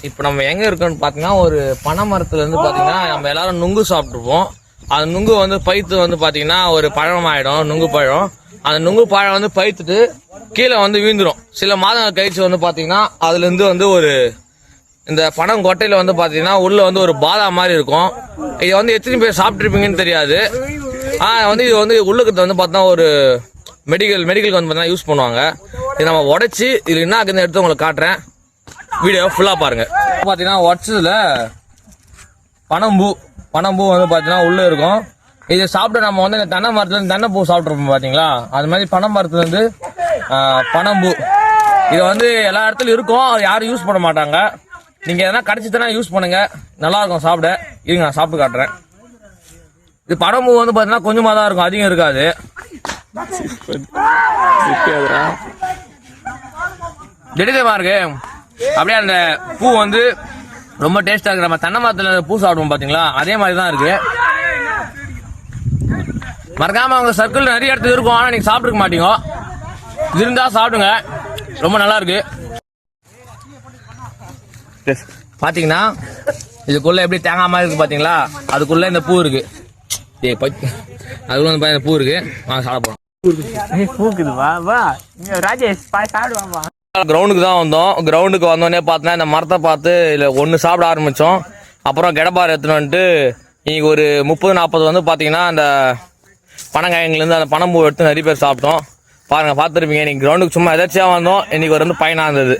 இப்போ நம்ம எங்க இருக்கோம்னு பாத்தீங்கன்னா ஒரு பனை மரத்துல இருந்து பாத்தீங்கன்னா நம்ம எல்லாரும் நுங்கு சாப்பிட்டுருப்போம். அந்த நுங்கு வந்து பைத்து வந்து பாத்தீங்கன்னா ஒரு பழம் ஆயிடும், நுங்கு பழம். அந்த நுங்கு பழம் வந்து பைத்துட்டு கீழே வந்து வீழ்ந்துரும். சில மாதங்கள் கழிச்சு வந்து பாத்தீங்கன்னா அதுல இருந்து வந்து ஒரு இந்த பனம் கொட்டையில வந்து பாத்தீங்கன்னா உள்ள வந்து ஒரு பாதாம் மாதிரி இருக்கும். இதை வந்து எத்தனை பேர் சாப்பிட்டுருப்பீங்கன்னு தெரியாது. வந்து இது வந்து உள்ளுக்கு வந்து பார்த்தா ஒரு மெடிக்கலுக்கு வந்து பார்த்தா யூஸ் பண்ணுவாங்க. இது நம்ம உடைச்சி இது என்ன ஆகுதுன்னு எடுத்து உங்களுக்கு காட்டுறேன். வீடியோ ஃபுல்லாக பாருங்க. பார்த்தீங்கன்னா உடச்சதுல பனம்பூ வந்து பார்த்தீங்கன்னா உள்ளே இருக்கும். இதை சாப்பிட்டு நம்ம வந்து தென்னை மரத்துலேருந்து தென்னை பூ சாப்பிட்ருப்போம் பார்த்தீங்களா, அது மாதிரி பனை மரத்துலேருந்து பனம்பூ. இது வந்து எல்லா இடத்துலையும் இருக்கும், அது யாரும் யூஸ் பண்ண மாட்டாங்க. நீங்கள் எதனா கிடைச்சிதுன்னா யூஸ் பண்ணுங்க, நல்லா இருக்கும் சாப்பிட. இருங்க நான் சாப்பிட்டு காட்டுறேன். இது பனம்பூ வந்து பார்த்தீங்கன்னா கொஞ்சமாக தான் இருக்கும், அதிகம் இருக்காது. திடீர்மா இருக்கு அப்படியே அந்த பூ வந்து ரொம்ப டேஸ்டா இருக்கு. நம்ம தென்னை மரத்துல பூ சாப்பிடுவோம் பாத்தீங்களா, அதே மாதிரி தான் இருக்கு. மறக்காம அவங்க சர்க்கிள் நிறைய இடத்துல இருக்கும், ஆனா நீங்க சாப்பிட்டுருக்க மாட்டீங்க. இருந்தா சாப்பிடுங்க, ரொம்ப நல்லா இருக்கு. பாத்தீங்கன்னா இதுக்குள்ள எப்படி தேங்காய் மாதிரி இருக்கு பாத்தீங்களா, அதுக்குள்ள இந்த பூ இருக்கு. அதுக்குள்ள வந்து பூ இருக்கு. வாங்க சாப்பிட போறோம். கிரவுண்டுக்கு தான் வந்தோம். கிரவுண்டுக்கு வந்தோடனே பார்த்தோன்னா இந்த மரத்தை பார்த்து இல்லை ஒன்று சாப்பிட ஆரம்பித்தோம். அப்புறம் கெடப்பார் எடுத்துன்னு வந்துட்டு இன்னைக்கு ஒரு 30-40 வந்து பார்த்தீங்கன்னா அந்த பனங்காயங்கள்லேருந்து அந்த பனம்பூ எடுத்து நிறைய பேர் சாப்பிட்டோம். பாருங்கள், பார்த்துருப்பீங்க. இன்னைக்கு கிரவுண்டுக்கு சும்மா எதாச்சியாக வந்தோம். இன்னைக்கு ஒரு வந்து பயனாக இருந்தது.